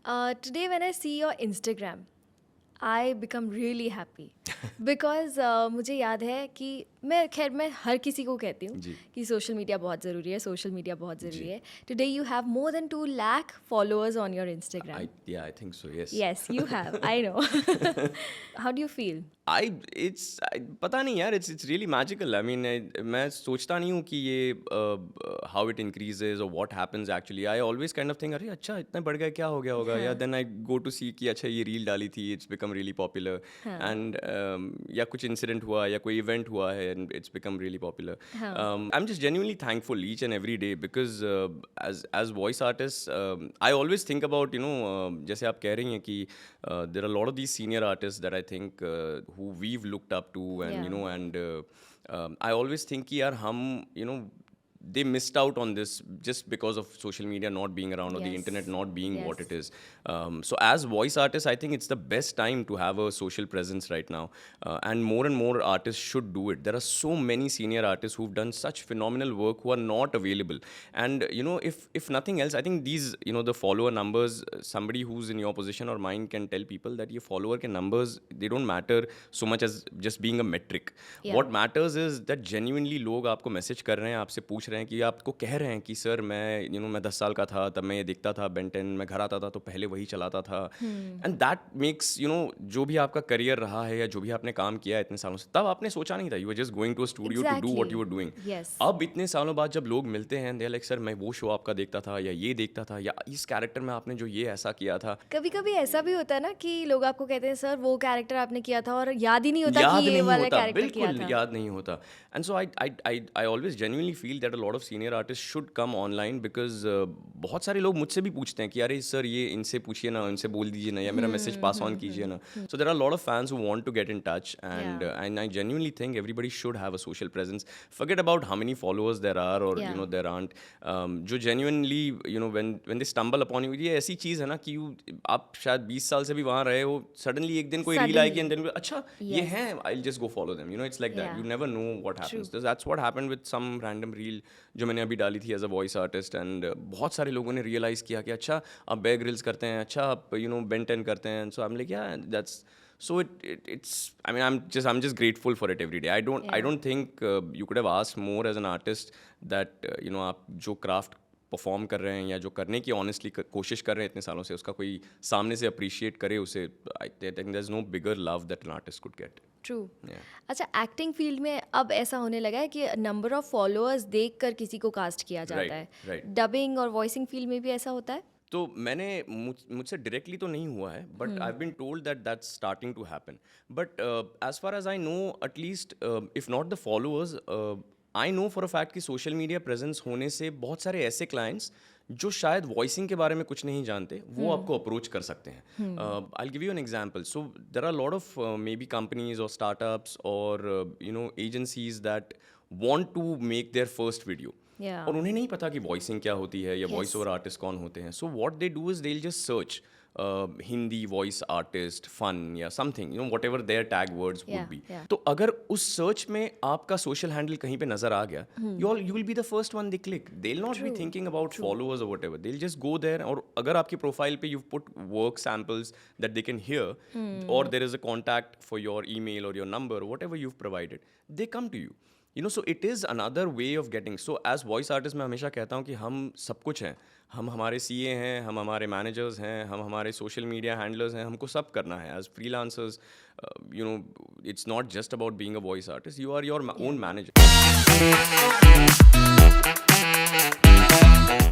Today, when I see your Instagram, I become really happy because मुझे याद है कि मैं हर किसी को कहती हूँ जी कि सोशल मीडिया बहुत ज़रूरी है, सोशल मीडिया बहुत ज़रूरी जी है. Today you have more than 2 lakh followers on your Instagram. I think so, yes. Yes, you have. I know. How do you feel? पता नहीं यार, it's really magical. I mean मैं सोचता नहीं हूँ कि ये हाउ इट इंक्रीजेज और what happens actually. I always kind of think अरे अच्छा इतना बढ़ गया, क्या हो गया होगा, या हाँ, देन आई गो टू सी कि अच्छा ये रील डाली थी, इट्स बिकम रियली पॉपुलर. हाँ, एंड या कुछ इंसिडेंट हुआ या कोई इवेंट हुआ है and it's become really popular. हाँ. I am just genuinely thankful each and every day because as voice artists, I always think about, जैसे आप कह रही हैं कि there are a lot of these senior artists that I think who we've looked up to, and Yeah. I always think कि यार हम they missed out on this just because of social media not being around or the Yes. internet not being what Yes. it is. So as voice artists, I think it's the best time to have a social presence right now, and more artists should do it. There are so many senior artists who've done such phenomenal work who are not available, and if nothing else, I think these the follower numbers, somebody who's in your position or mine can tell people that your follower के numbers, they don't matter so much as just being a metric. Yeah. What matters is that genuinely लोग आपको message कर रहे हैं, आपसे पूछ रहे हैं कि आपको कह रहे हैं कि सर मैं मैं 10 साल का था तब मैं ये देखता था बेन 10, मैं घर आता था तो पहले वही चलाता था. एंड दैट मेक्स जो भी आपका करियर रहा है या जो भी आपने काम किया है इतने सालों से, तब आपने सोचा नहीं था. You were just going to a studio to do what you were doing. Yes. अब इतने सालों बाद जब लोग मिलते हैं, दे लाइक सर मैं वो शो आपका देखता था, या ये देखता था, या इस कैरेक्टर में आपने जो ये ऐसा किया था. कभी कभी ऐसा भी होता है ना कि लोग आपको कहते हैं सर वो कैरेक्टर आपने किया था और याद ही नहीं होता याद कि ये नहीं वाला होता, कैरेक्टर किया बिल्कुल था. याद नहीं होता. And so I always genuinely feel that a lot of senior artist should come online because बहुत सारे लोग मुझसे भी पूछते हैं कि अरे सर ये इनसे पूछिए ना, इनसे बोल दीजिए ना, या मेरा मैसेज पास ऑन कीजिए ना. So there are lot of fans who want to get in touch, and I genuinely think everybody should have a social presence. Forget about how many followers there are or Yeah. there aren't. जो genuinely when they stumble upon you, ये ऐसी चीज़ है ना कि आप शायद 20 साल से भी वहाँ रहे हो, सडनली एक दिन कोई रील आएगी एंड देन अच्छा ये Yes. हैं, I'll just go follow them. It's like that. Yeah. You never know what happens. That's what happened with some random reel जो मैंने अभी डाली थी as a voice artist, and बहुत सारे लोगों ने realize किया कि अच्छा आप Bear Grylls करते हैं, अच्छा आप Ben 10 करते हैं. So I'm like yeah, that's so it's I mean I'm just grateful for it every day. I Yeah. don't think you could have asked more as an artist that आप जो craft perform कर रहे हैं या जो करने की honestly कोशिश कर रहे हैं इतने सालों से, उसका कोई सामने से अप्रिशिएट करे उसे. I think there is no bigger love that an artist could get. True. अच्छा, एक्टिंग फील्ड में अब ऐसा होने लगा है कि नंबर ऑफ फॉलोअर्स देखकर किसी को कास्ट किया जाता है. राइट. डबिंग और वॉइसिंग फील्ड में भी ऐसा होता है. तो मैंने मुझसे डायरेक्टली तो नहीं हुआ है, but I have been told that that's starting to happen. But as far as I know, at least if not the followers, I know for a fact कि सोशल मीडिया प्रेजेंस होने से बहुत सारे ऐसे क्लाइंट्स जो शायद वॉइसिंग के बारे में कुछ नहीं जानते, वो आपको अप्रोच कर सकते हैं. I give you an example. So there are lot of maybe companies और स्टार्टअप्स और agencies that want to make their first video, Yeah. और उन्हें नहीं पता कि वॉइसिंग क्या होती है या Yes. वॉइस ओवर आर्टिस्ट कौन होते हैं. So what they do is they just search Hindi voice artist fun या something, whatever their tag words would Yeah, be. yeah. तो अगर उस सर्च में आपका सोशल हैंडल कहीं पे नजर आ गया, you will be the first one they click. They will not be True, thinking about followers और whatever, they will just go there. और अगर आपकी प्रोफाइल पे you put work samples that they can hear, और there is a contact for your email और your number, whatever you provided, they come to you. So it is another way of getting. So as voice artist मैं हमेशा कहता हूँ कि हम सब कुछ हैं. हम हमारे CA हैं, हम हमारे मैनेजर्स हैं, हम हमारे सोशल मीडिया हैंडलर्स हैं, हमको सब करना है. As freelancers, it's not just about being a voice artist, you are your own manager.